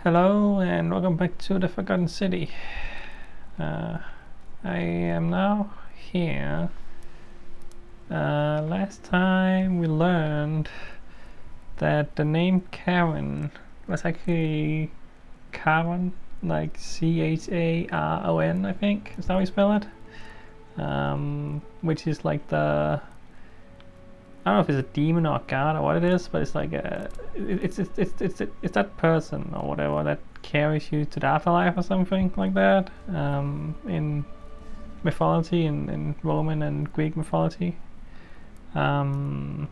Hello and welcome back to the Forgotten City. I am now here. Last time we learned that the name Karen was actually Caron, like Charon, I think is how we spell it. Which is like I don't know if it's a demon or a god or what it is, but it's like it's that person or whatever that carries you to the afterlife or something like that. In mythology, in Roman and Greek mythology, and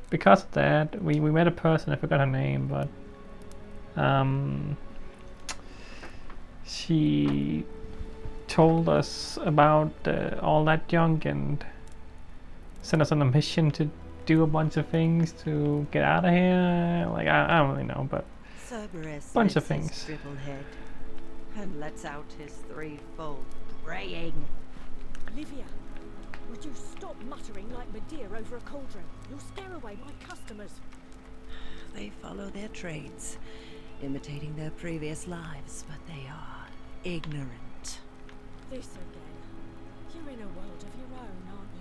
because of that, we met a person. I forgot her name, but she told us about all that junk and sent us on a mission to do a bunch of things to get out of here. Like I don't really know, but Cerberus bunch of lifts his things. dribble head and lets out his threefold braying. Olivia, would you stop muttering like Medea over a cauldron? You'll scare away my customers. They follow their trades, imitating their previous lives, but they are ignorant. This again. You're in a world of your own, aren't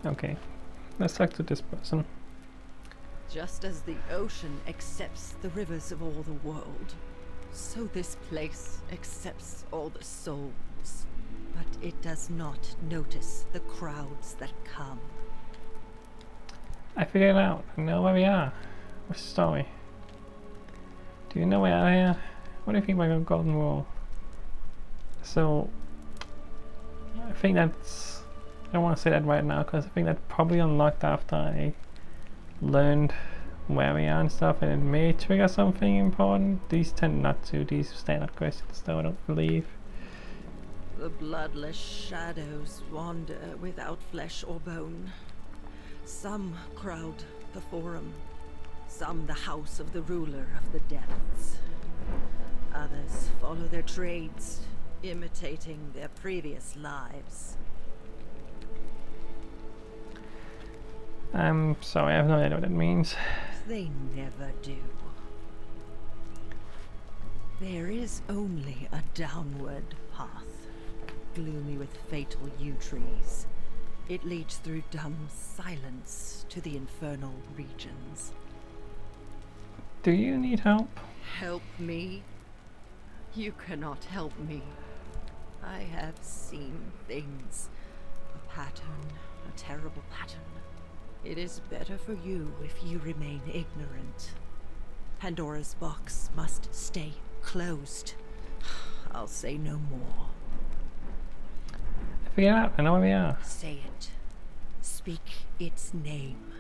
you? Okay, let's talk to this person. Just as the ocean accepts the rivers of all the world, so this place accepts all the souls. But it does not notice the crowds that come. I figured it out. I know where we are. What's the story? Do you know where I am? What do you think about a golden rule? So I think that's. I don't want to say that right now because I think that probably unlocked after I learned where we are and stuff, and it may trigger something important. These tend not to. These standard questions, though, I don't believe. The bloodless shadows wander without flesh or bone. Some crowd the forum, some the house of the ruler of the depths. Others follow their trades, imitating their previous lives. I'm sorry, I have no idea what that means. They never do. There is only a downward path, gloomy with fatal yew trees. It leads through dumb silence to the infernal regions. Do you need help? Help me? You cannot help me. I have seen things. A pattern, a terrible pattern. It is better for you if you remain ignorant. Pandora's box must stay closed. I'll say no more. I figured it out. I know where we are. Say it. Speak its name.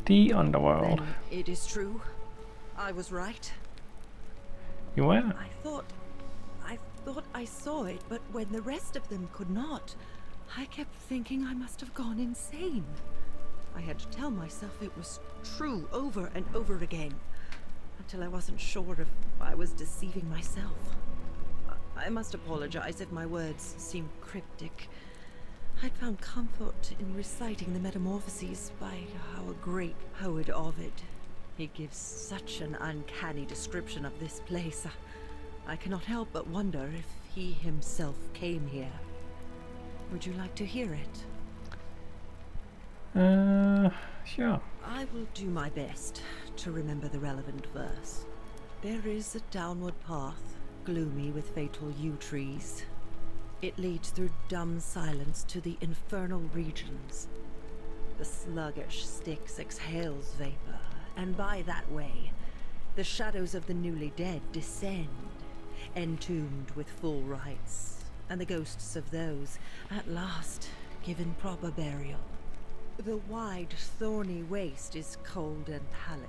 The underworld. Then it is true. I was right. You were? I thought I saw it, but when the rest of them could not, I kept thinking I must have gone insane. I had to tell myself it was true over and over again, until I wasn't sure if I was deceiving myself. I must apologize if my words seem cryptic. I'd found comfort in reciting the Metamorphoses by our great poet Ovid. He gives such an uncanny description of this place. I cannot help but wonder if he himself came here. Would you like to hear it? Sure. I will do my best to remember the relevant verse. There is a downward path, gloomy with fatal yew trees. It leads through dumb silence to the infernal regions. The sluggish Styx exhales vapor, and by that way, the shadows of the newly dead descend, entombed with full rites, and the ghosts of those, at last, given proper burial. The wide, thorny waste is cold and pallid,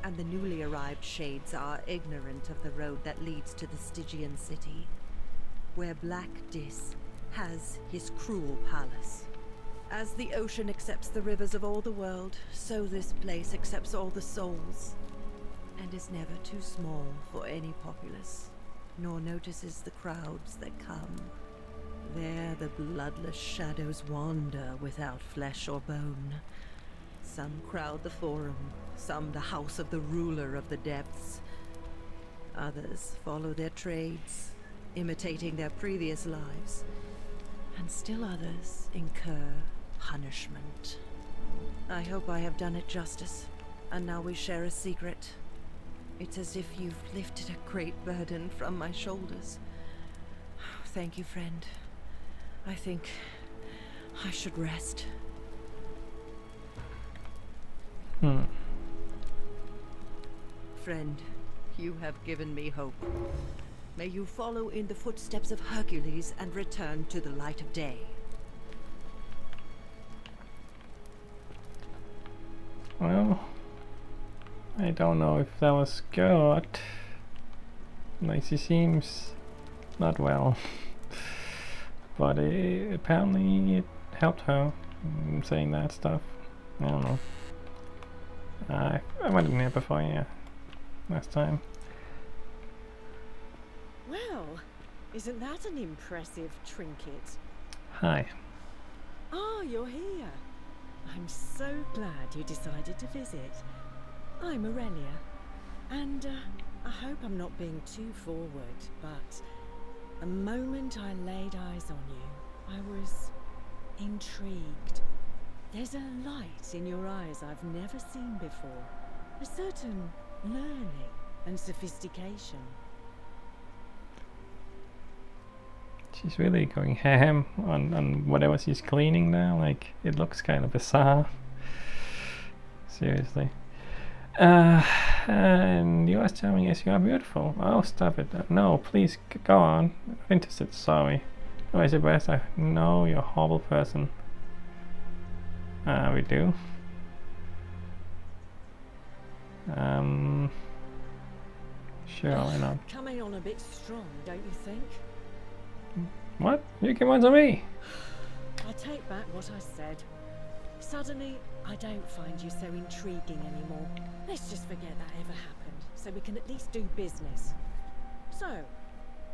and the newly arrived shades are ignorant of the road that leads to the Stygian city, where Black Dis has his cruel palace. As the ocean accepts the rivers of all the world, so this place accepts all the souls, and is never too small for any populace, nor notices the crowds that come. There the bloodless shadows wander without flesh or bone. Some crowd the forum, some the house of the ruler of the depths. Others follow their trades, imitating their previous lives. And still others incur punishment. I hope I have done it justice, and now we share a secret. It's as if you've lifted a great burden from my shoulders. Thank you, friend. I think I should rest. Friend, you have given me hope. May you follow in the footsteps of Hercules and return to the light of day. Well, I don't know if that was good. Like, she seems not well. But apparently it helped her saying that stuff. I don't know. I went in here before, yeah. Last time. Well, isn't that an impressive trinket? Hi. Ah, you're here. I'm so glad you decided to visit. I'm Aurelia, and I hope I'm not being too forward, but the moment I laid eyes on you, I was intrigued. There's a light in your eyes I've never seen before, a certain learning and sophistication. She's really going ham on whatever she's cleaning now. Like, it looks kind of bizarre. Seriously. And you are telling us you are beautiful. Oh, stop it. No, please, go on. I'm interested, sorry. Oh, is it best? No, you're a horrible person. We do. Sure, why not? Coming on a bit strong, don't you think? What? You came on to me! I take back what I said. Suddenly, I don't find you so intriguing anymore. Let's just forget that ever happened, so we can at least do business. So,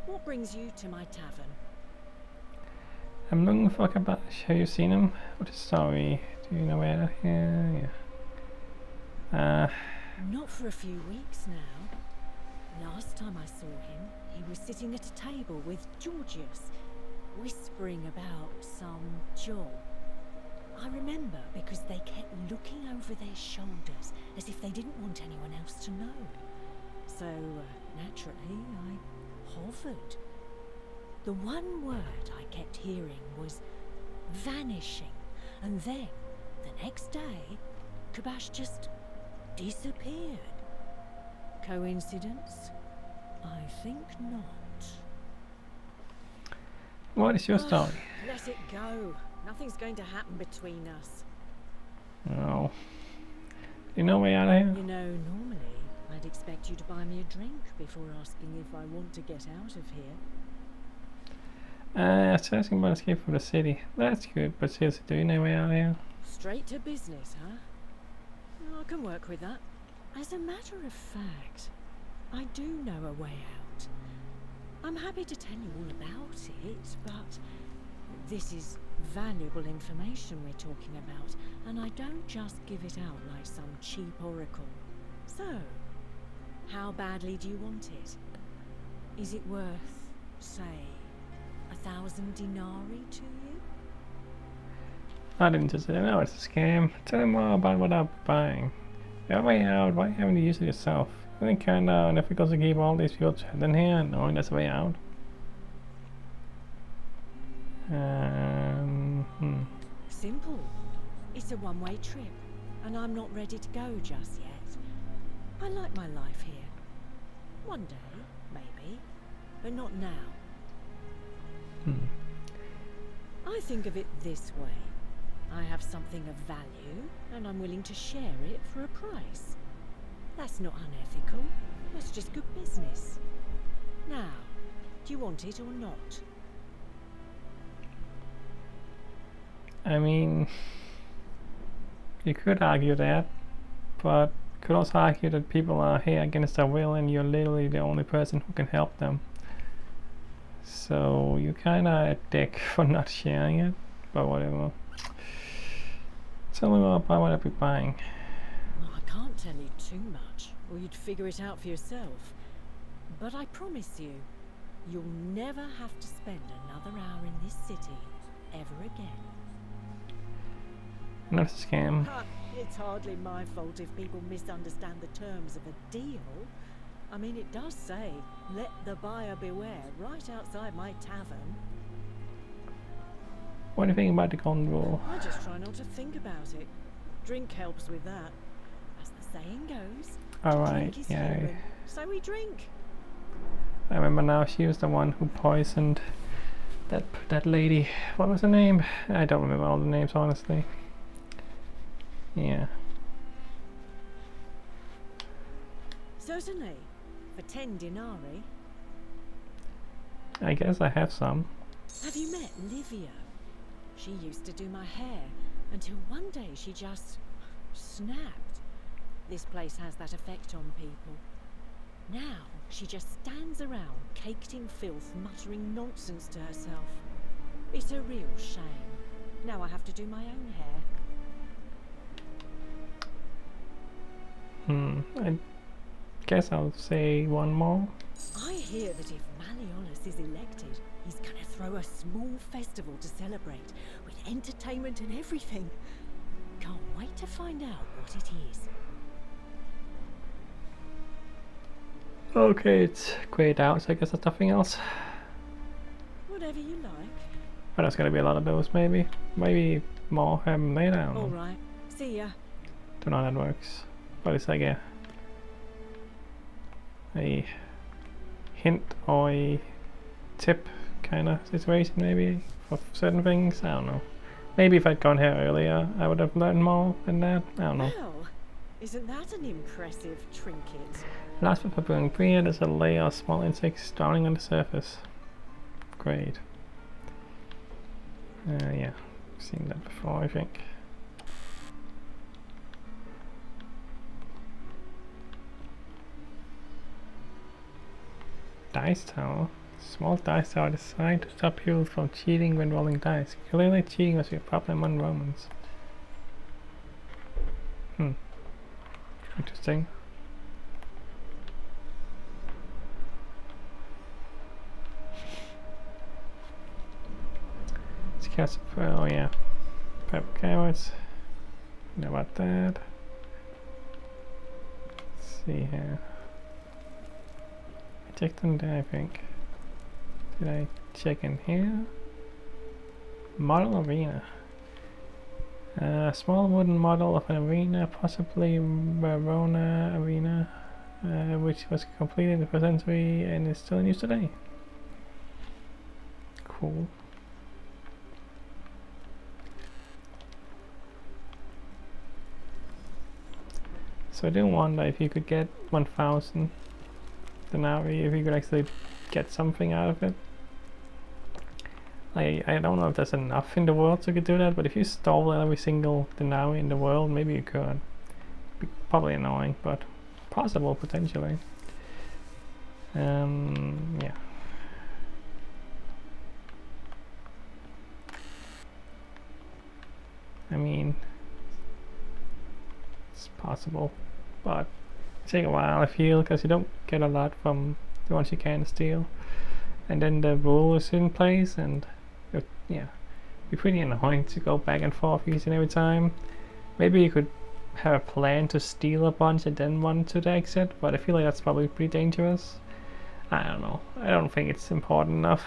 what brings you to my tavern? I'm looking for Kabash. Have you seen him? What is story? Do you know where? Yeah. Not for a few weeks now. Last time I saw him, he was sitting at a table with Georgius, whispering about some job. I remember because they kept looking over their shoulders as if they didn't want anyone else to know. So, naturally, I hovered. The one word I kept hearing was vanishing, and then, the next day, Kabash just disappeared. Coincidence? I think not. What is your story? Let it go. Nothing's going to happen between us. No. You know way out of here? You know, normally I'd expect you to buy me a drink before asking if I want to get out of here. Searching about escape from the city. That's good, but seriously, do you know way out of here? Straight to business, huh? I can work with that. As a matter of fact, I do know a way out. I'm happy to tell you all about it, but this is valuable information we're talking about, and I don't just give it out like some cheap oracle. So, how badly do you want it? Is it worth, say, 1,000 denarii to you? Not interested. I know it's a scam. Tell me more about what I'm buying. Your way out, why haven't you used it yourself? I think kinda difficult to keep all these people trapped in here, knowing there's a way out. Simple. It's a one-way trip, and I'm not ready to go just yet. I like my life here. One day, maybe, but not now. I think of it this way. I have something of value, and I'm willing to share it for a price. That's not unethical. That's just good business. Now, do you want it or not? I mean, you could argue that, but could also argue that people are here against their will and you're literally the only person who can help them. So you're kinda a dick for not sharing it, but whatever. Tell me more about what I'll be buying. Well, I can't tell you too much, or you'd figure it out for yourself. But I promise you, you'll never have to spend another hour in this city ever again. Not a scam. It's hardly my fault if people misunderstand the terms of a deal. I mean, it does say, let the buyer beware, right outside my tavern. What do you think about the golden rule? I just try not to think about it. Drink helps with that. As the saying goes, Alright, drink is yeah. human, so we drink. I remember now, she was the one who poisoned that lady. What was her name? I don't remember all the names, honestly. Yeah. Certainly, for 10 denarii. I guess I have some. Have you met Livia? She used to do my hair, until one day she just snapped. This place has that effect on people. Now, she just stands around, caked in filth, muttering nonsense to herself. It's a real shame. Now I have to do my own hair. I guess I'll say one more. I hear that if Malleolus is elected, he's gonna throw a small festival to celebrate, with entertainment and everything. Can't wait to find out what it is. Okay, it's grayed out, so I guess there's nothing else. Whatever you like. But there's gonna be a lot of those, maybe. Maybe more happen later. I don't know. Alright, see ya. Don't know how that works. But it's like a hint or a tip kind of situation, maybe, for certain things. I don't know. Maybe if I'd gone here earlier, I would have learned more than that. I don't know. Well, isn't that an impressive trinket? Last but for brewing beer, there's a layer of small insects drowning on the surface. Great. Yeah, I've seen that before, I think. Dice tower. Small dice tower designed to stop people from cheating when rolling dice. Clearly cheating must be a problem among Romans. Interesting. It's cast oh yeah. Pepper carrots. Know about that. Let's see here. I checked in there, I think. Did I check in here? Model arena. A small wooden model of an arena, possibly Verona Arena, which was completed in the 1st century and is still in use today. Cool. So I do wonder if you could get 1,000 denarii, if you could actually get something out of it. I don't know if there's enough in the world to do that, but if you stole every single denarii in the world, maybe you could. Be probably annoying, but possible potentially. Yeah. I mean, it's possible, but it takes a while, I feel, because you don't get a lot from the ones you can steal, and then the rule is in place, and yeah, it'd be pretty annoying to go back and forth each and every time. Maybe you could have a plan to steal a bunch and then run to the exit, but I feel like that's probably pretty dangerous. I don't know. I don't think it's important enough.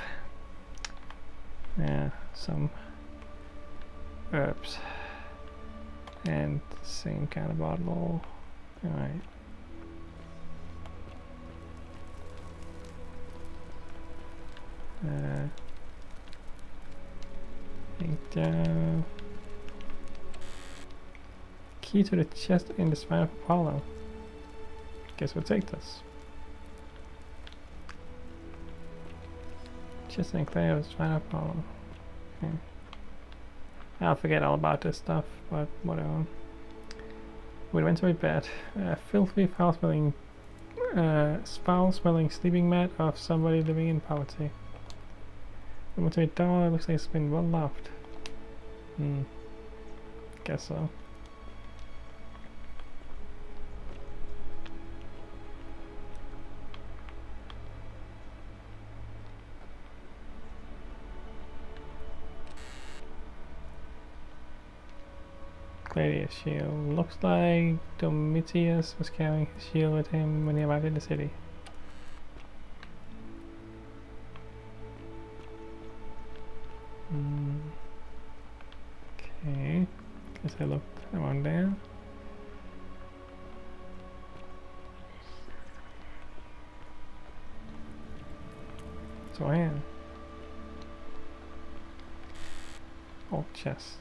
Yeah, some herbs and same kind of bottle. Alright. Key to the chest in the spine of Apollo. Guess we'll take this. Chest and clay of the spine of Apollo. Okay. I'll forget all about this stuff, but whatever. We went to bed. Filthy, foul-smelling sleeping mat of somebody living in poverty. Cemetery door looks like it's been well loved. Guess so. Gladiator's shield. Looks like Domitius was carrying his shield with him when he arrived in the city. Okay. Guess I looked around there. So I am. Oh, chest.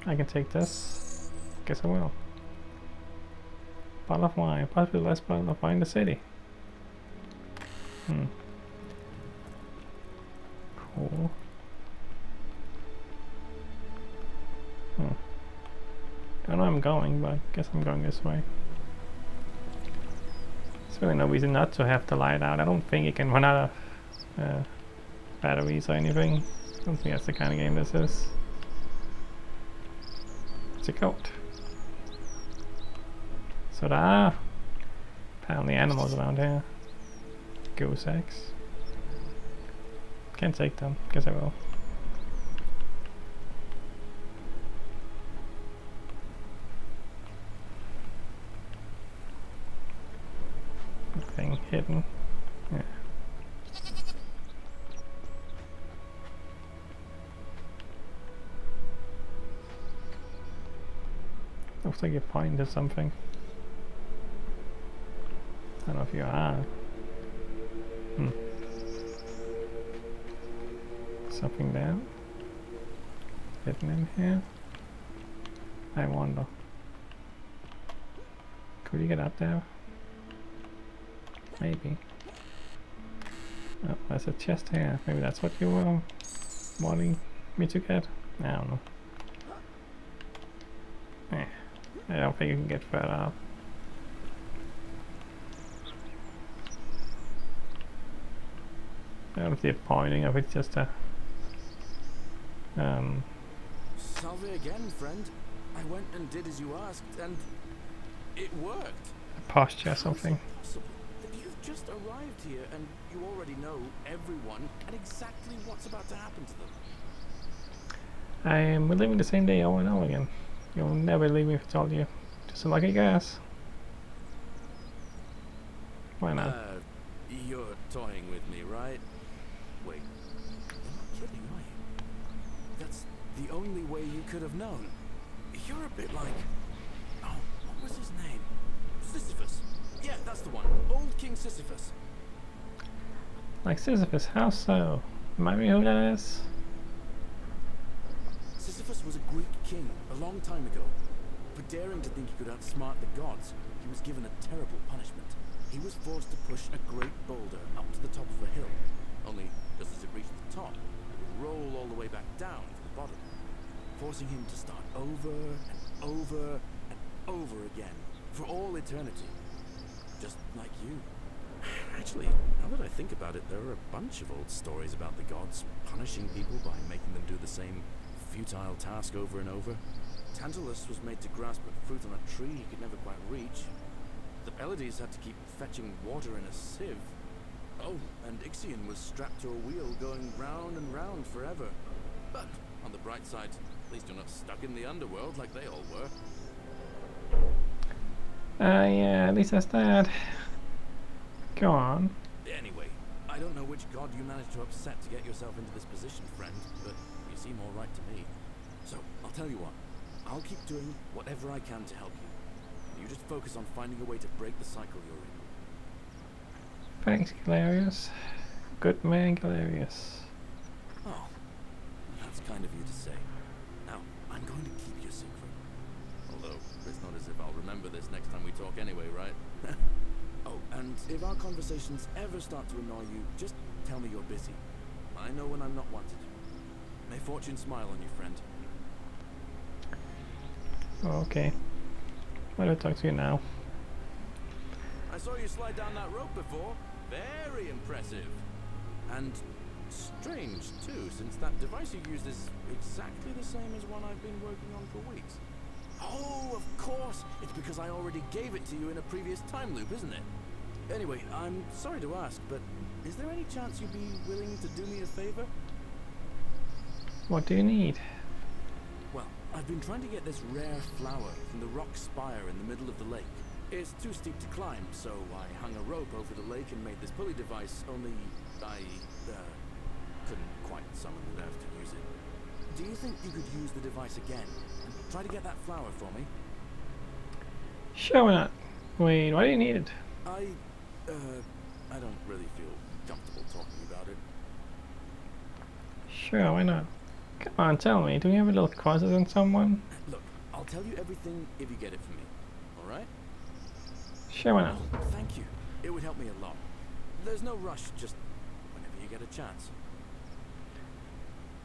I can take this. Guess I will. Bottle of wine. Possibly the last bottle of wine in the city. Cool. I don't know where I'm going, but I guess I'm going this way. There's really no reason not to have the light out. I don't think you can run out of batteries or anything. I don't think that's the kind of game this is. It's a goat. So there are apparently animals around here. Goose eggs. Can't take them. Guess I will. Nothing hidden. Yeah. Looks like you pointed something. I don't know if you are. Something there. Hidden in here. I wonder. Could you get up there? Maybe. Oh, there's a chest here. Maybe that's what you were wanting me to get? I don't know. I don't think you can get further up. I don't know if they're pointing or if it's just a... Salve again, friend. I went and did as you asked, and it worked. a posture or something. You've just arrived here, and you already know everyone and exactly what's about to happen to them. We're living the same day over and over again. You'll never leave me if I told you. Just a lucky guess. Why not? You're toying with me, right? Wait, you're not kidding, are you? That's the only way you could have known. You're a bit like... Oh, what was his name? Sisyphus. Yeah, that's the one. Old King Sisyphus. Like Sisyphus, how so? Remind me who that is? Sisyphus was a Greek king a long time ago. For daring to think he could outsmart the gods, he was given a terrible punishment. He was forced to push a great boulder up to the top of a hill. Only, just as it reached the top, it would roll all the way back down to the bottom, forcing him to start over and over and over again, for all eternity. Just like you. Actually, now that I think about it, there are a bunch of old stories about the gods punishing people by making them do the same futile task over and over. Tantalus was made to grasp a fruit on a tree he could never quite reach. The Pleiades had to keep fetching water in a sieve. Oh, and Ixion was strapped to a wheel going round and round forever. But, on the bright side, at least you're not stuck in the underworld like they all were. Yeah, at least that's that. Go on. Anyway, I don't know which god you managed to upset to get yourself into this position, friend, but you seem all right to me. So, I'll tell you what. I'll keep doing whatever I can to help you. You just focus on finding a way to break the cycle you're in. Thanks, Galerius. Good man, Galerius. Oh, that's kind of you to say. Now, I'm going to keep your secret. Although, it's not as if I'll remember this next time we talk anyway, right? Oh, and if our conversations ever start to annoy you, just tell me you're busy. I know when I'm not wanted. May fortune smile on you, friend. Okay. Why do I talk to you now? I saw you slide down that rope before. Very impressive. And strange, too, since that device you used is exactly the same as one I've been working on for weeks. Oh, of course! It's because I already gave it to you in a previous time loop, isn't it? Anyway, I'm sorry to ask, but is there any chance you'd be willing to do me a favor? What do you need? Well, I've been trying to get this rare flower from the rock spire in the middle of the lake. It's too steep to climb, so I hung a rope over the lake and made this pulley device, only I couldn't quite summon the nerve to use it. Do you think you could use the device again and try to get that flower for me? Sure, why not? Wait, why do you need it? I don't really feel comfortable talking about it. Sure, why not? Come on, tell me. Do you have a little closet on someone? Look, I'll tell you everything if you get it for me, alright? Sure, why not? Oh, thank you. It would help me a lot. There's no rush, just whenever you get a chance.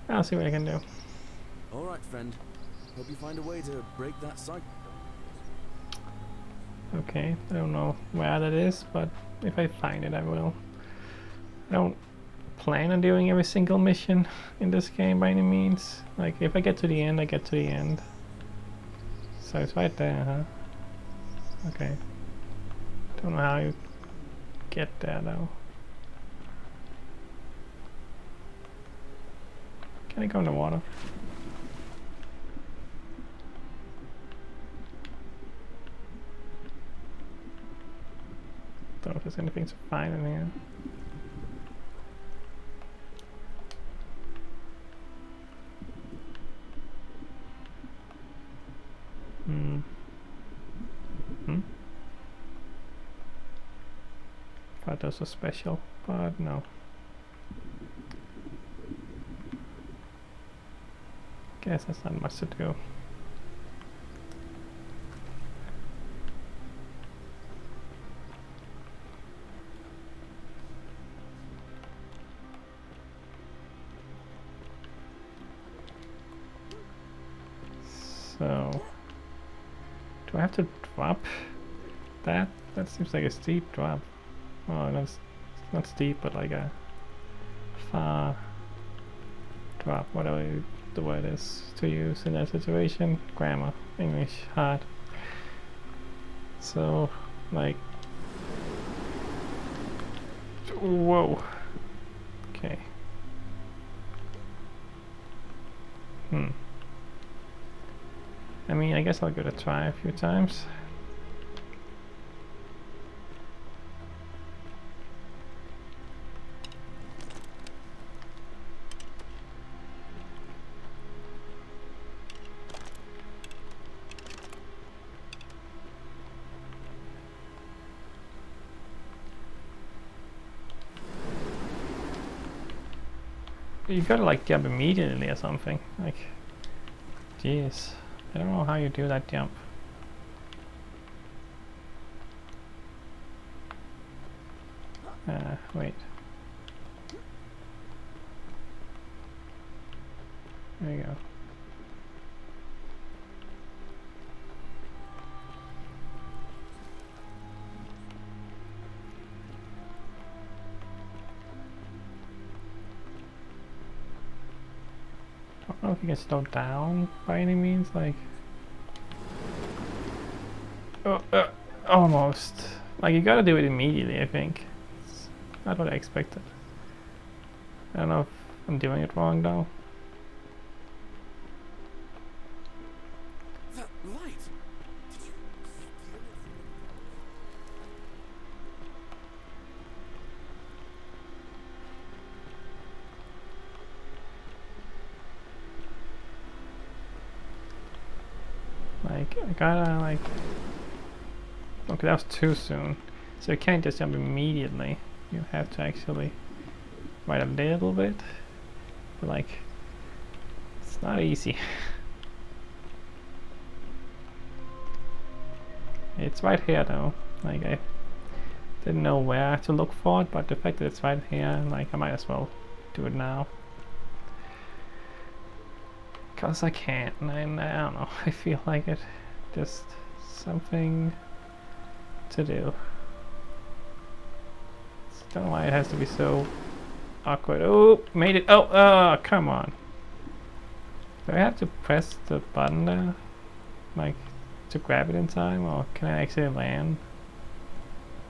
I'll see what I can do. Alright, friend. Hope you find a way to break that cycle. Okay, I don't know where that is, but if I find it, I will. I don't plan on doing every single mission in this game by any means. Like, if I get to the end, I get to the end. So it's right there, huh? Okay. Don't know how you get there, though. Can I go in the water? Don't know if there's anything to find in here. Thought those were special, but no. Guess that's not much to do. So, do I have to drop that? That seems like a steep drop. Oh, that's not steep, but like a far drop, whatever the word is to use in that situation. Grammar, English, hard. So, like, whoa. Okay. I mean, I guess I'll give it a try a few times. You gotta like jump immediately or something. Like, jeez, I don't know how you do that jump. Wait. There you go. I don't know if you can slow down by any means, like... almost. Like, you gotta do it immediately, I think. It's not what I expected. I don't know if I'm doing it wrong, though. That light! Did you Like, I gotta, like... Okay, that was too soon. So you can't just jump immediately. You have to actually wait a little bit. But, like, it's not easy. It's right here, though. Like, I didn't know where to look for it, but the fact that it's right here, like, I might as well do it now. Because I can't, and I don't know, I feel like it. Just something to do. Don't know why it has to be so awkward. Oh, made it. Oh, come on. Do I have to press the button there? Like, to grab it in time? Or can I actually land?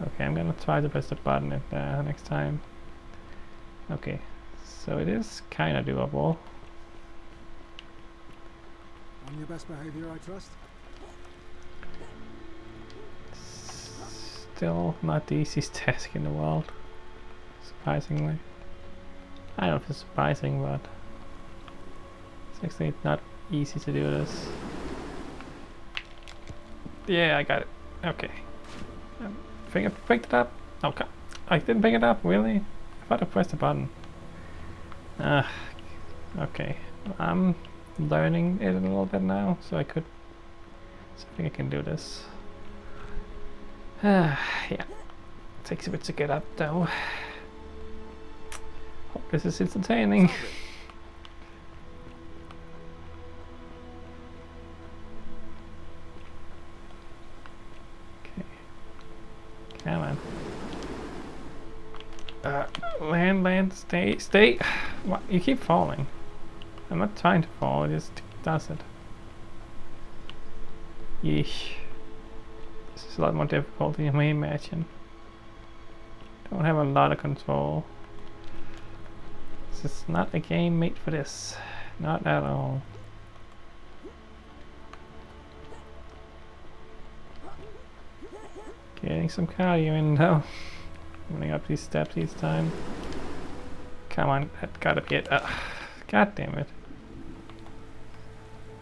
Okay, I'm gonna try to press the button next time. Okay, so it is kinda doable. On your best behavior, I trust. Still not the easiest task in the world. Surprisingly. I don't know if it's surprising, but it's actually not easy to do this. Yeah, I got it. Okay. I think I picked it up. Okay. I didn't pick it up, really? I thought I pressed the button. Okay. I'm learning it a little bit now, so I think I can do this. Yeah. Takes a bit to get up, though. Hope this is entertaining. Okay. Come on. Land, stay. What? You keep falling. I'm not trying to fall, it just does it. Yeesh. This is a lot more difficult than you may imagine. Don't have a lot of control. This is not a game made for this. Not at all. Getting some cardio in though. Running up these steps each time. Come on, that gotta be it. God damn it.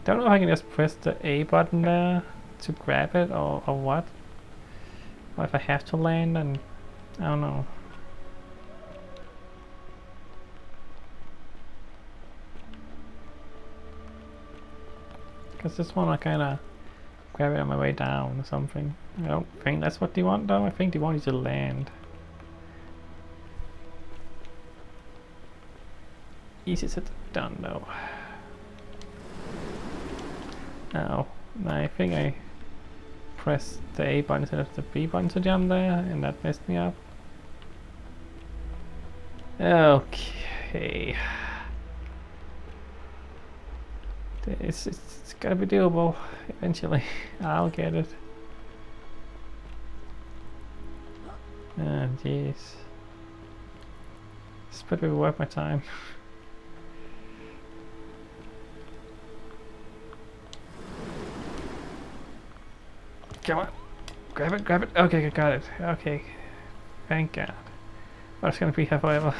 Don't know if I can just press the A button there to grab it or what. Or if I have to land, and I don't know. Because this one I kinda grab it on my way down or something. I don't think that's what they want though. I think they want you to land. Easy said done though. Now, I think I pressed the A button instead of the B button to jump there, and that messed me up. Okay. It's gotta be doable eventually. I'll get it. Ah, jeez. This better be worth my time. Come on. Grab it. Okay, I got it. Okay. Thank God. Oh, it's gonna be here forever.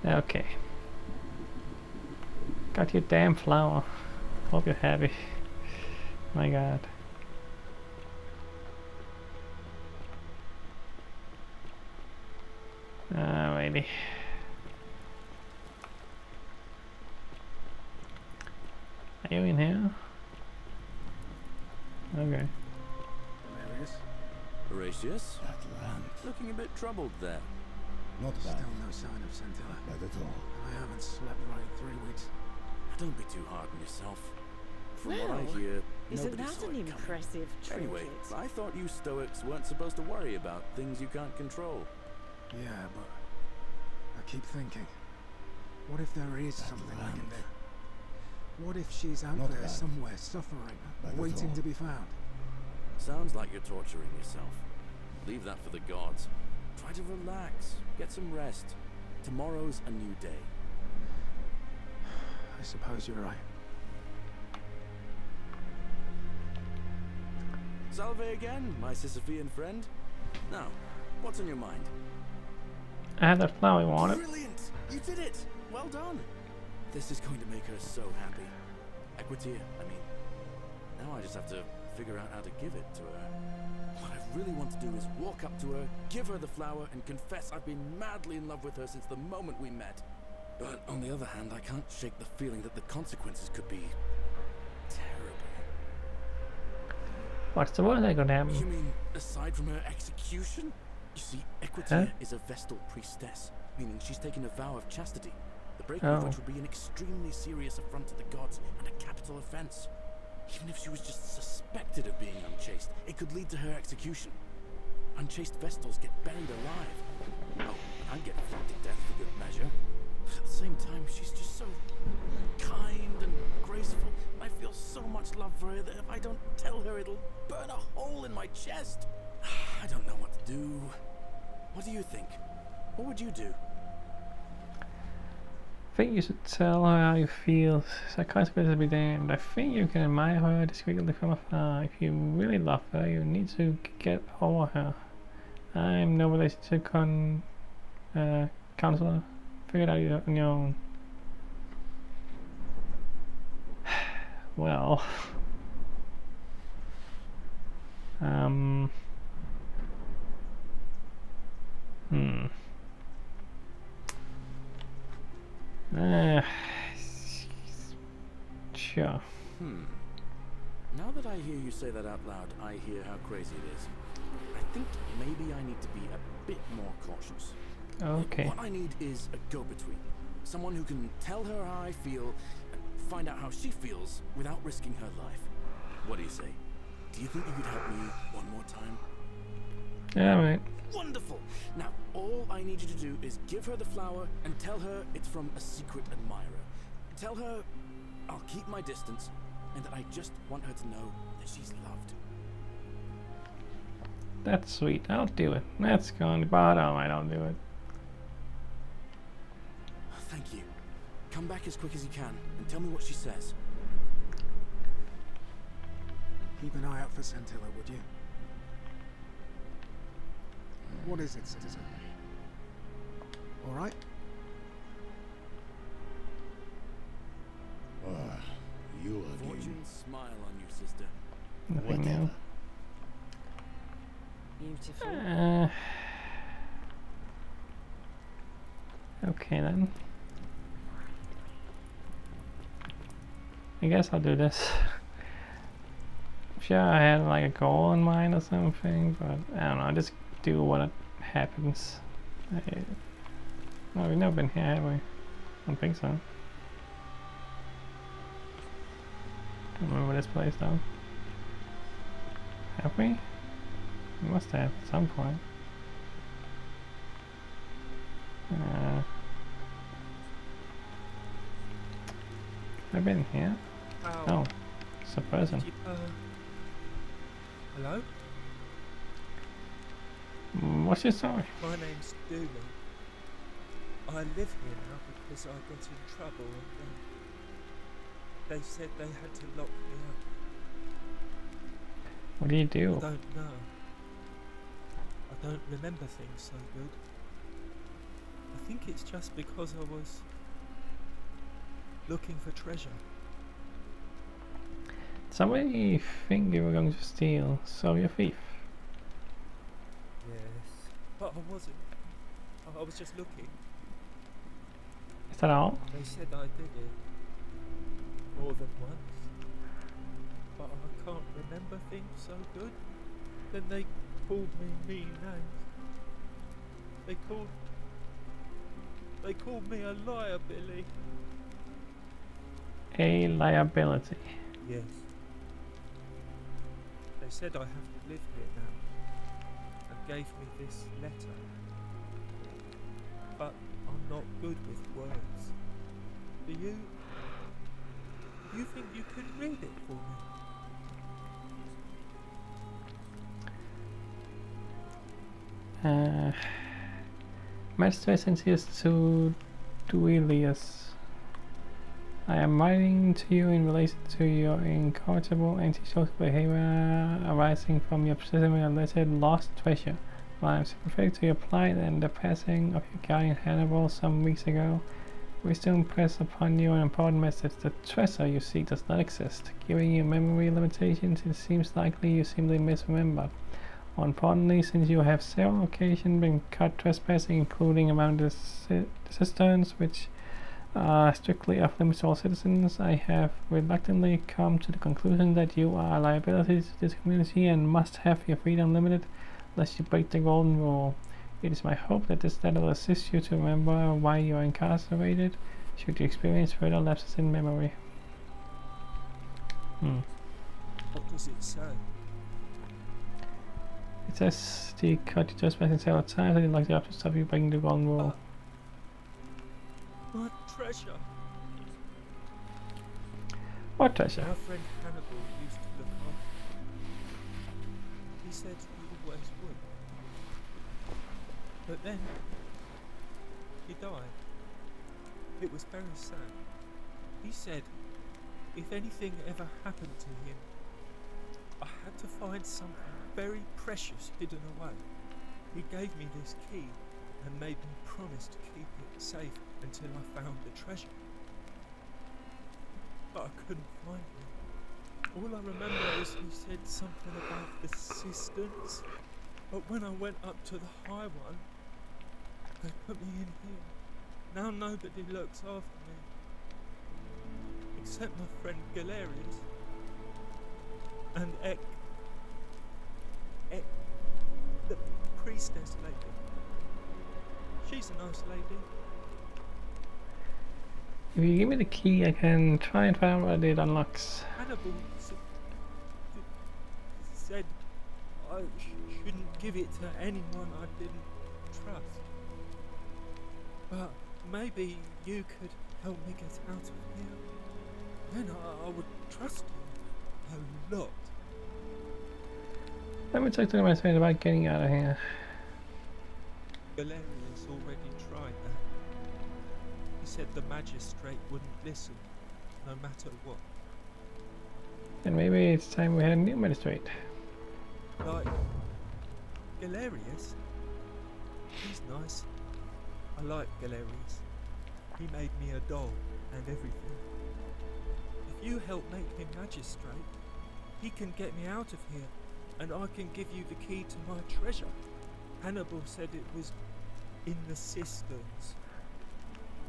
Okay. Got your damn flower. Hope you're happy. My God. Alrighty. Are you in here? Okay. Horatius? That land. Looking a bit troubled there. Not Still bad. no sign of Scintilla. Not bad at all. I haven't slept right in 3 weeks. Don't be too hard on yourself. From what I Well, hear, Isn't nobody that saw an it coming. impressive trinket? Anyway, I thought you Stoics weren't supposed to worry about things you can't control. Yeah, but I keep thinking, what if there is something I can do? What if she's out Not there bad. somewhere suffering, Bad at waiting all. to be found? Sounds like you're torturing yourself. Leave that for the gods. Try to relax, get some rest. Tomorrow's a new day. I suppose you're right. Salve again, my Sisyphean friend. Now, what's on your mind? I had that flower I wanted. Brilliant! You did it! Well done! This is going to make her so happy. Equitia, I mean. Now I just have to figure out how to give it to her. What I really want to do is walk up to her, give her the flower, and confess I've been madly in love with her since the moment we met. But on the other hand, I can't shake the feeling that the consequences could be terrible. What's the worst that gonna You happen? mean aside from her execution? You see, Equitia is a Vestal priestess, meaning she's taken a vow of chastity, the breaking of which would be an extremely serious affront to the gods and a capital offense. Even if she was just suspected of being unchaste, it could lead to her execution. Unchaste Vestals get buried alive. Oh, and I get flogged to death for good measure. But at the same time, she's just so kind and graceful. I feel so much love for her that if I don't tell her, it'll burn a hole in my chest. I don't know what to do. What do you think? What would you do? I think you should tell her how you feel. Sarcastically be damned. I think you can admire her discreetly from afar. If you really love her, you need to get over her. I'm no relation to counselor. Figure it out on your own. Well, sure. Now that I hear you say that out loud, I hear how crazy it is. I think maybe I need to be a bit more cautious. Okay. What I need is a go-between. Someone who can tell her how I feel and find out how she feels without risking her life. What do you say? Do you think you could help me one more time? Yeah, mate. Wonderful! Now, all I need you to do is give her the flower and tell her it's from a secret admirer. Tell her I'll keep my distance and that I just want her to know that she's loved. That's sweet. I'll do it. That's gone. Bottom. I don't do it. Thank you. Come back as quick as you can and tell me what she says. Keep an eye out for Scintilla, would you? What is it, citizen? All right? You again. Fortune smile on you, sister. Nothing new. Beautiful. Okay then. I guess I'll do this. I'm sure I had like a goal in mind or something, but I don't know. I just do what happens. No, we've never been here, have we? I don't think so. Don't remember this place though. Have we? We must have at some point. I've been here. Oh, it's a person. Hello? What's your story? My name's Dooley. I live here now because I got in trouble and they said they had to lock me up. What do you I do? don't know. I don't remember things so good. I think it's just because I was looking for treasure. Somebody think you were going to steal, so you're a thief. Yes. But I wasn't. I was just looking. Is that all? They said I did it more than once. But I can't remember things so good. Then they called me mean names. They called me a liar, Billy. A liability. Yes. They said I have to live here now, and gave me this letter. But I'm not good with words. Do you think you could read it for me? Magistrate Sensius to Duilius. I am writing to you in relation to your incorrigible antisocial behavior arising from your obsessive and alleged lost treasure. While I am sympathetic to your plight and the passing of your guardian Hannibal some weeks ago, we still impress upon you an important message. The treasure you seek does not exist. Given your memory limitations, it seems likely you simply misremembered. More importantly, since you have several occasions been caught trespassing, including around the cisterns, which are strictly off limits to all citizens, I have reluctantly come to the conclusion that you are a liability to this community and must have your freedom limited, lest you break the golden rule. It is my hope that this letter will assist you to remember why you are incarcerated, should you experience further lapses in memory. What does it say? It says the cut you just mentioned several times. I didn't like the option to stop you breaking the golden rule. My treasure. What treasure? My friend Hannibal used to look after me. He said he always would. But then, he died. It was very sad. He said, if anything ever happened to him, I had to find something very precious hidden away. He gave me this key and made me promise to keep it safe until I found the treasure. But I couldn't find it. All I remember is he said something about the cisterns, but when I went up to the high one, they put me in here. Now nobody looks after me, except my friend Galerius and Ek, the priestess lady. She's a nice lady. If you give me the key, I can try and find what it unlocks. Hannibal said I shouldn't give it to anyone I didn't trust. But maybe you could help me get out of here. Then I would trust you a lot. Let me talk to my friend about getting out of here. Galerius already tried that. He said the magistrate wouldn't listen, no matter what. And maybe it's time we had a new magistrate. Like Galerius? He's nice. I like Galerius. He made me a doll and everything. If you help make him magistrate, he can get me out of here, and I can give you the key to my treasure. Hannibal said it was in the cisterns.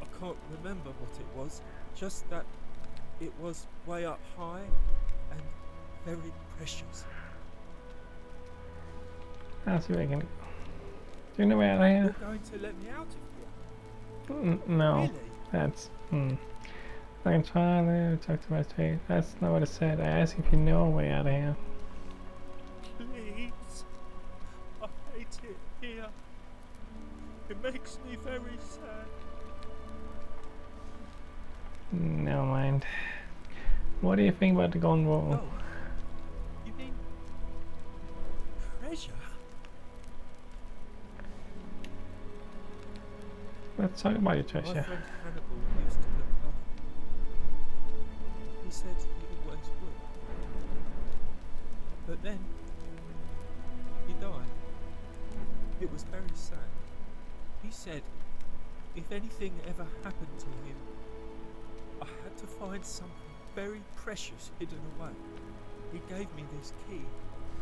I can't remember what it was, just that it was way up high and very precious. I'll see what I can do. Do you know where I am? You're going to let me out of here? No. Really? That's I can try to talk to my straight. That's not what I said. I asked if you know a way out of here. Please. I hate it here. It makes me very sad. Never mind. What do you think about the golden rule? Oh, you mean treasure? Let's talk about your My treasure. friend Hannibal used to look after me. He said he always would. But then, he died. It was very sad. He said, if anything ever happened to him, I had to find something very precious hidden away. He gave me this key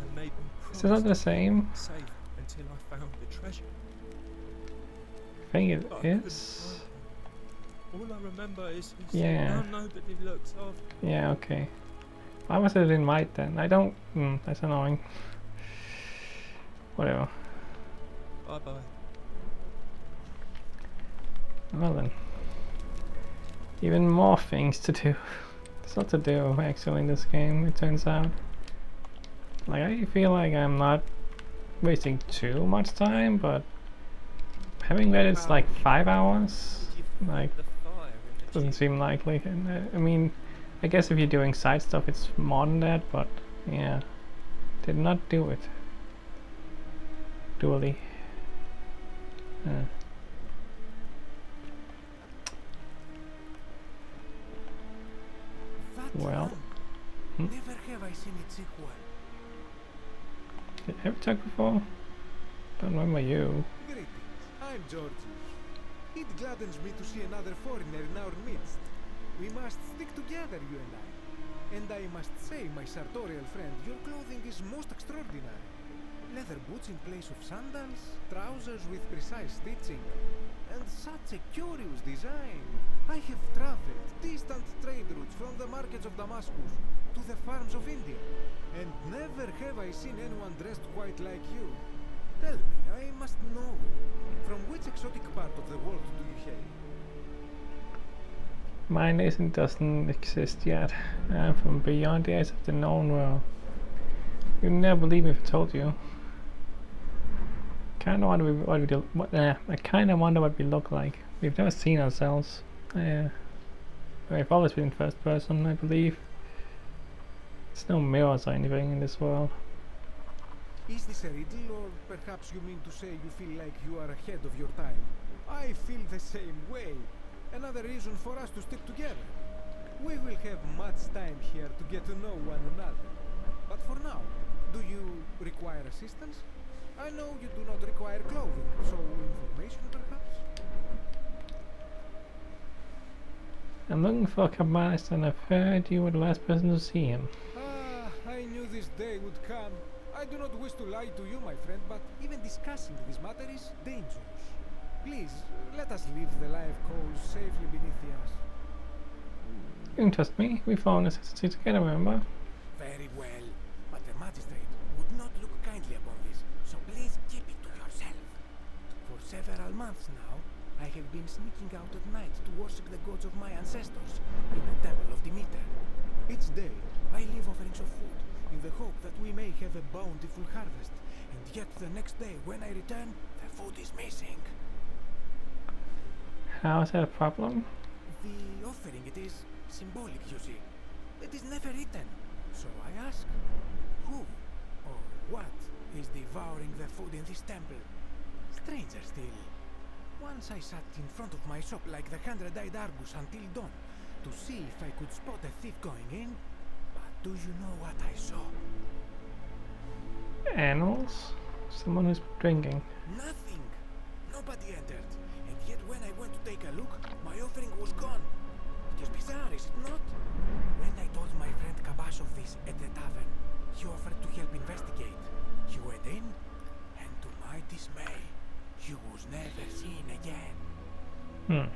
and made me promise Is it not the to same? keep it safe until I found the treasure. I think it But I couldn't is. find him. All I remember is he Yeah. said, now nobody looks after me. Yeah, okay. Why was it in white then? I don't. That's annoying. Whatever. Bye bye. Well then. Even more things to do. There's a lot to do actually in this game, it turns out. Like, I feel like I'm not wasting too much time, but having read it's like 5 hours, like, The fire in the doesn't jeep. seem likely. And I mean, I guess if you're doing side stuff it's more than that, but yeah, did not do it. Dually. That Well. one. Never have I seen its equal. Did I ever talk before? Don't remember you. Greetings, I'm Georgius. It gladdens me to see another foreigner in our midst. We must stick together, you and I. And I must say, my sartorial friend, your clothing is most extraordinary. Leather boots in place of sandals, trousers with precise stitching, and such a curious design. I have traveled distant trade routes from the markets of Damascus to the farms of India, and never have I seen anyone dressed quite like you. Tell me, I must know, from which exotic part of the world do you hail? My nation doesn't exist yet. I'm from beyond the edge of the known world. You'd never believe me if I told you. Kind of wonder what we do. I kind of wonder what we look like. We've never seen ourselves. We've always been first person, I believe. There's no mirrors or anything in this world. Is this a riddle, or perhaps you mean to say you feel like you are ahead of your time? I feel the same way. Another reason for us to stick together. We will have much time here to get to know one another. But for now, do you require assistance? I know you do not require clothing, so information perhaps? I'm looking for Kabbalist and I've heard you were the last person to see him. Ah, I knew this day would come. I do not wish to lie to you, my friend, but even discussing this matter is dangerous. Please, let us leave the live coals safely beneath the ash. You can trust me. We found necessity together, remember? Very well, but the magistrate would not look kindly upon this, so please keep it to yourself. For several months now, I have been sneaking out at night to worship the gods of my ancestors in the temple of Demeter. Each day, I leave offerings of food, in the hope that we may have a bountiful harvest, and yet the next day, when I return, the food is missing. How is that a problem? The offering, it is symbolic, you see. It is never eaten. So I ask, who or what is devouring the food in this temple? Stranger still. Once I sat in front of my shop like the 100-eyed Argus until dawn to see if I could spot a thief going in. But do you know what I saw? Animals? Someone who's drinking. Nothing. Nobody entered. And yet when I went to take a look, my offering was gone. It is bizarre, is it not? When I told my friend Kabash of this at the tavern, he offered to help investigate. He went in, and to my dismay, he was never seen again.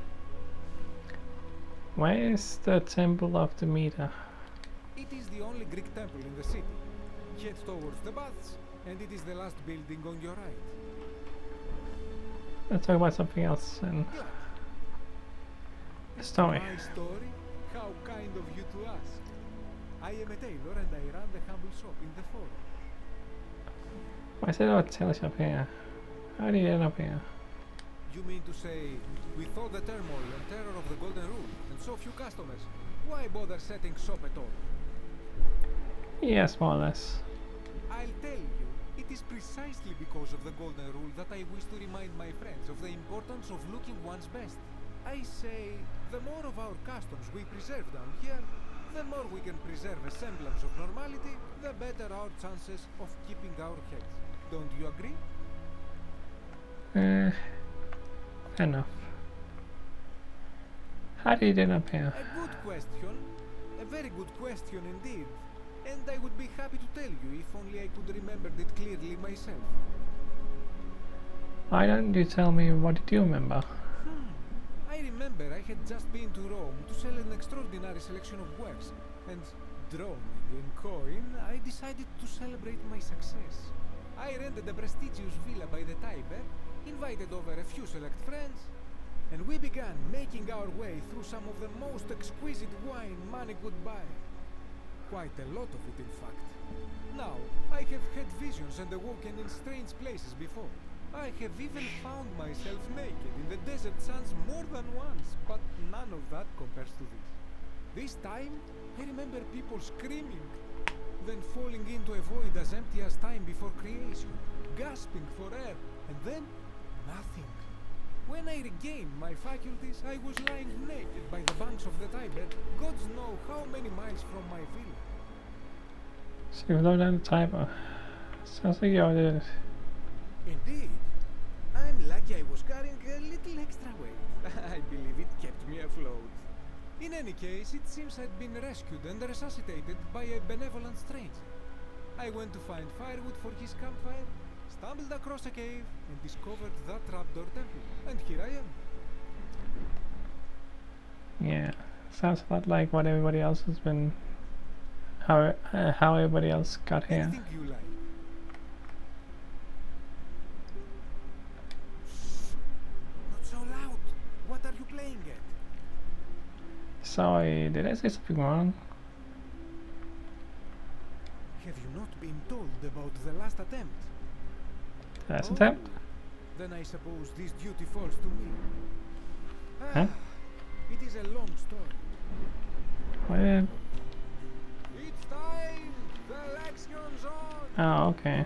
Where is the Temple of Demeter? It is the only Greek temple in the city. Head towards the baths, and it is the last building on your right. Let's talk about something else and the story. My story? How kind of you to ask. I am a tailor and I run the humble shop in the forum. Why is there no tailor shop here? How did you end up here? You mean to say, with all the turmoil and terror of the Golden Rule and so few customers, why bother setting shop at all? Yes, more or less. I'll tell you, it is precisely because of the Golden Rule that I wish to remind my friends of the importance of looking one's best. I say, the more of our customs we preserve down here, the more we can preserve a semblance of normality, the better our chances of keeping our heads. Don't you agree? Enough. How did you end up here? A good question. A very good question indeed. And I would be happy to tell you if only I could remember it clearly myself. Why don't you tell me what did you remember? I remember I had just been to Rome to sell an extraordinary selection of works, and droning in coin, I decided to celebrate my success. I rented a prestigious villa by the Tiber, invited over a few select friends, and we began making our way through some of the most exquisite wine money could buy. Quite a lot of it, in fact. Now, I have had visions and awoken in strange places before. I have even found myself naked in the desert sands more than once, but none of that compares to this. This time, I remember people screaming, then falling into a void as empty as time before creation, gasping for air, and then nothing. When I regained my faculties, I was lying naked by the banks of the Tiber, gods know how many miles from my villa. So you low down the Tiber. Sounds like you already did it. Indeed. I'm lucky I was carrying a little extra weight. I believe it kept me afloat. In any case, it seems I'd been rescued and resuscitated by a benevolent stranger. I went to find firewood for his campfire, stumbled across a cave, and discovered that trapdoor temple. And here I am. Yeah, sounds a lot like what everybody else has been. How everybody else got here. Anything you like. Not so loud. What are you playing at? Sorry, did I say something wrong? Have you not been told about the last attempt? Last attempt? then I suppose this duty falls to me. Huh? It is a long story. Why did... It's time! The election's on! Oh, okay.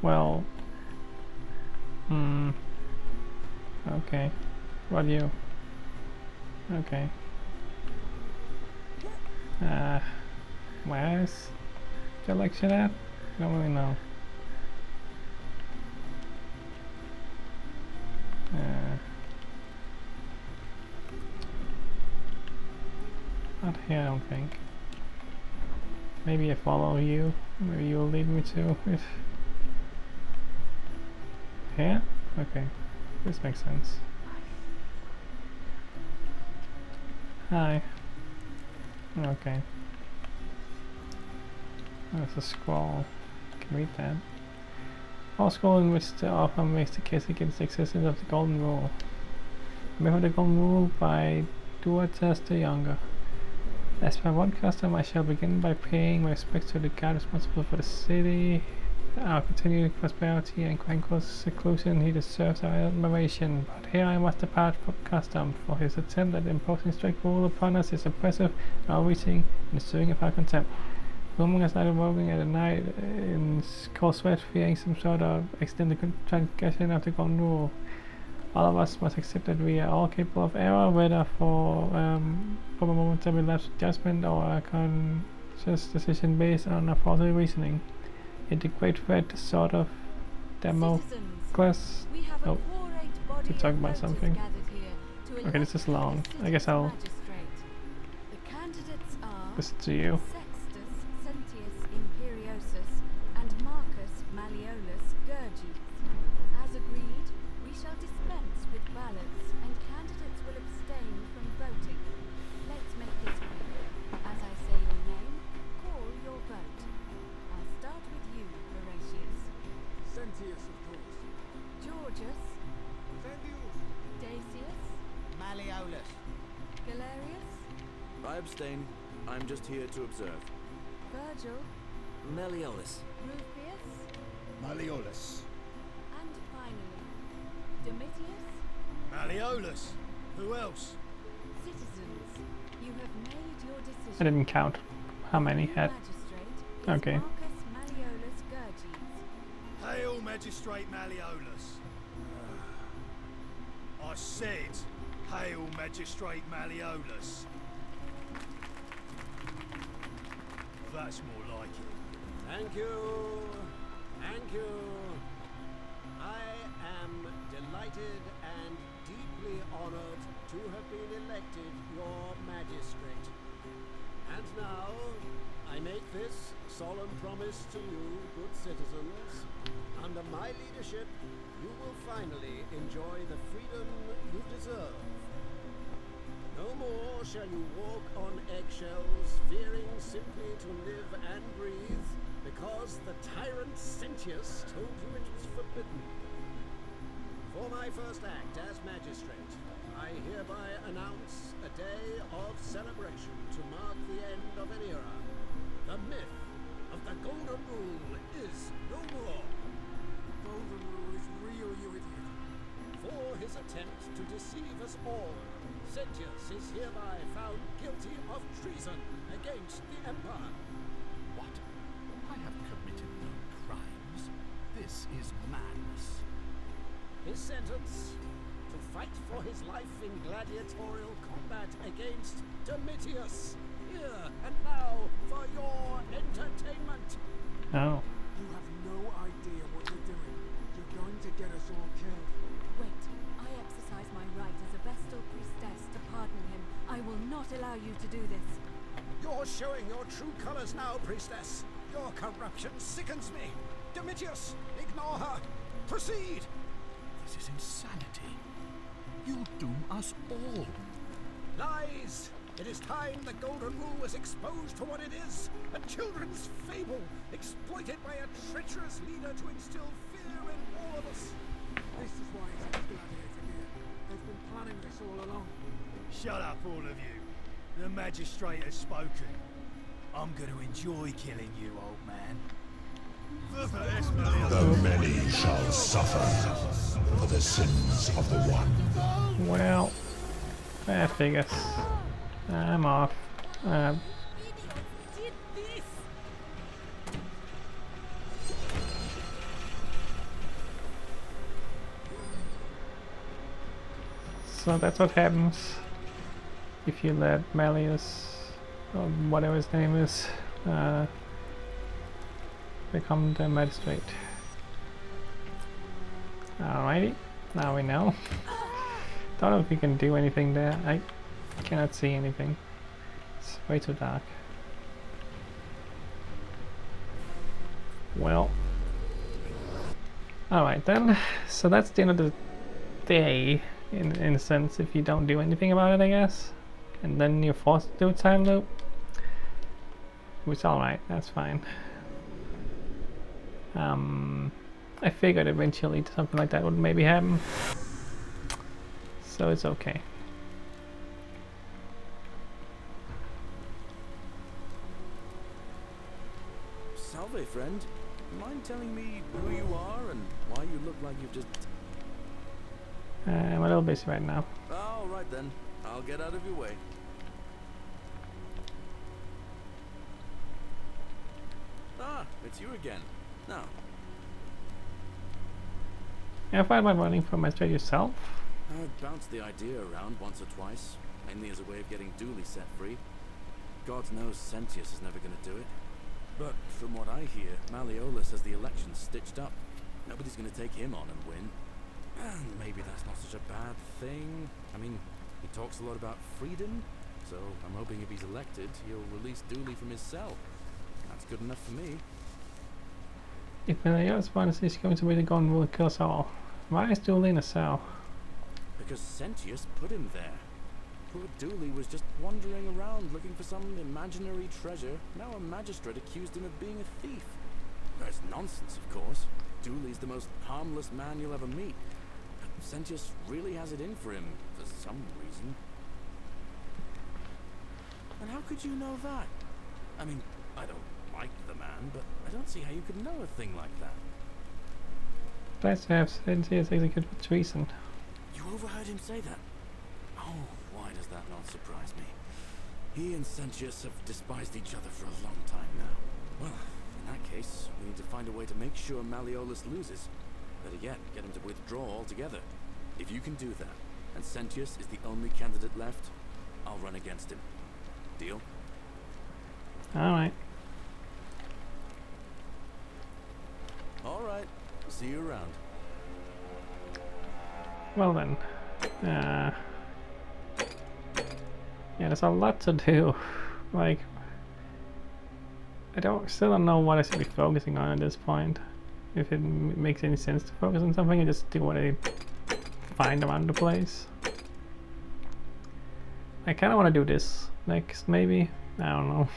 Well... Okay. What about you? Okay. Where's the election at? I don't really know. Not here, I don't think. Maybe I follow you. Maybe you'll lead me to it. Here? Okay. This makes sense. Hi. Okay. There's a scroll. Can read that. All scroll in which the author makes the case against the existence of the Golden Rule. Remember the Golden Rule by Duartes the Younger. As per one custom, I shall begin by paying my respects to the god responsible for the city, our continued prosperity and tranquil seclusion. He deserves our admiration, but here I must depart from custom, for his attempt at imposing strict rule upon us is oppressive, outreaching, and deserving of our contempt. Roaming as night awoken at night in cold sweat, fearing some sort of extended transgression of the Golden Rule. All of us must accept that we are all capable of error, whether for a momentary lapse of judgment or a conscious decision based on a faulty reasoning. Yet the great threat sort of Democles. Oh, to talk about something. Okay, this is long. I guess I'll listen to you. I abstain. I'm just here to observe. Virgil, Meliodas. Rufius, Malleolus. and finally, Domitius. Malleolus. Who else? Citizens, you have made your decision. I didn't count how many had. Magistrate is Okay. Marcus Malleolus Gurges. Hail, Magistrate Malleolus. I said, hail, Magistrate Malleolus. That's more like it. Thank you. Thank you. I am delighted and deeply honored to have been elected your magistrate. And now, I make this solemn promise to you, good citizens. Under my leadership, you will finally enjoy the freedom you deserve. No more shall you walk on eggshells, fearing simply to live and breathe, because the tyrant Sentius told you it was forbidden. For my first act as magistrate, I hereby announce a day of celebration to mark the end of an era. The myth of the Golden Rule is no more. Golden Rule is real, you idiot. For his attempt to deceive us all, Sentius is hereby found guilty of treason against the Empire. What? I have committed no crimes. This is madness. His sentence: to fight for his life in gladiatorial combat against Domitius. Here and now for your entertainment. Oh. You have no idea what you're doing. You're going to get us all killed. Wait, I exercise my right as a Vestal priestess to pardon him. I will not allow you to do this. You're showing your true colors now, priestess. Your corruption sickens me. Domitius, ignore her. Proceed. This is insanity. You'll doom us all. Lies! It is time the Golden Rule was exposed for what it is. A children's fable, exploited by a treacherous leader to instill fear in all of us. This is why he's a gladiator here. They've been planning this all along. Shut up, all of you. The magistrate has spoken. I'm going to enjoy killing you, old man. The many shall suffer for the sins of the one. Well, that figures. I'm off. So that's what happens if you let Malleus, or whatever his name is, become the magistrate. Alrighty, now we know. Don't know if we can do anything there. I cannot see anything. It's way too dark. Well. Alright then. So that's the end of the day, in a sense, if you don't do anything about it, I guess. And then you're forced to do a time loop. Which is alright, that's fine. I figured eventually something like that would maybe happen. So it's okay. Salve, friend. Mind telling me who you are and why you look like you've just... I'm a little busy right now. All right then. I'll get out of your way. Ah, it's you again. Now. I find by running from my straight yourself. I've bounced the idea around once or twice, mainly as a way of getting Dooley set free. God knows Sentius is never going to do it. But from what I hear, Malleolus has the election stitched up. Nobody's going to take him on and win. And maybe that's not such a bad thing. I mean, he talks a lot about freedom, so I'm hoping if he's elected, he'll release Dooley from his cell. That's good enough for me. If Malleus wants, he's going to be the gun will kill us all. Why is Dooley in a cell? Because Sentius put him there. Poor Dooley was just wandering around looking for some imaginary treasure. Now a magistrate accused him of being a thief. That's nonsense, of course. Dooley's the most harmless man you'll ever meet. But Sentius really has it in for him, for some reason. And how could you know that? I mean, I don't like the man, but I don't see how you could know a thing like that. Let's have Sentius executed for treason. You overheard him say that? Oh, why does that not surprise me? He and Sentius have despised each other for a long time now. Well, in that case, we need to find a way to make sure Malleolus loses. Better yet, get him to withdraw altogether. If you can do that, and Sentius is the only candidate left, I'll run against him. Deal? Alright. Alright. See you around. Well then. Yeah, there's a lot to do. Like, still don't know what I should be focusing on at this point. If it makes any sense to focus on something, I just do what I find around the place. I kind of want to do this next, maybe. I don't know.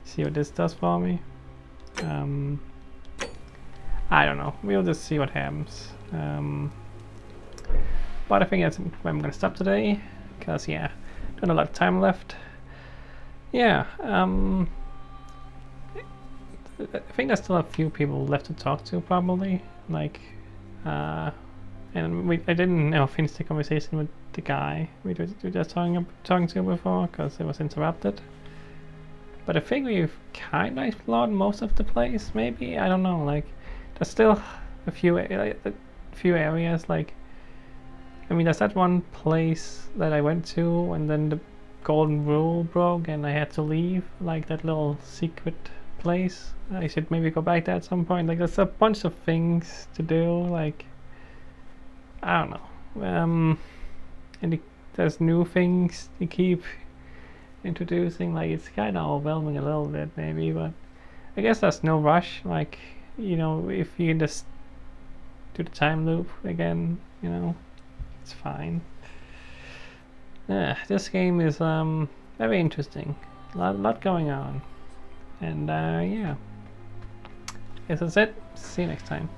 See what this does for me. I don't know. We'll just see what happens. But I think that's where I'm gonna stop today, because yeah, got a lot of time left. Yeah, I think there's still a few people left to talk to, probably. Like, and I didn't finish the conversation with the guy we were just talking to before, because it was interrupted. But I think we've kind of explored most of the place. Maybe, I don't know. Like, there's still a few areas. Like, I mean, there's that one place that I went to, and then the golden rule broke, and I had to leave. Like that little secret place. I should maybe go back there at some point. Like, there's a bunch of things to do. Like, I don't know. And there's new things to keep introducing. Like, it's kind of overwhelming a little bit, maybe. But I guess there's no rush. Like, you know, if you can just do the time loop again, you know, it's fine. Yeah, this game is very interesting. A lot going on. And yeah, I guess that's it. See you next time.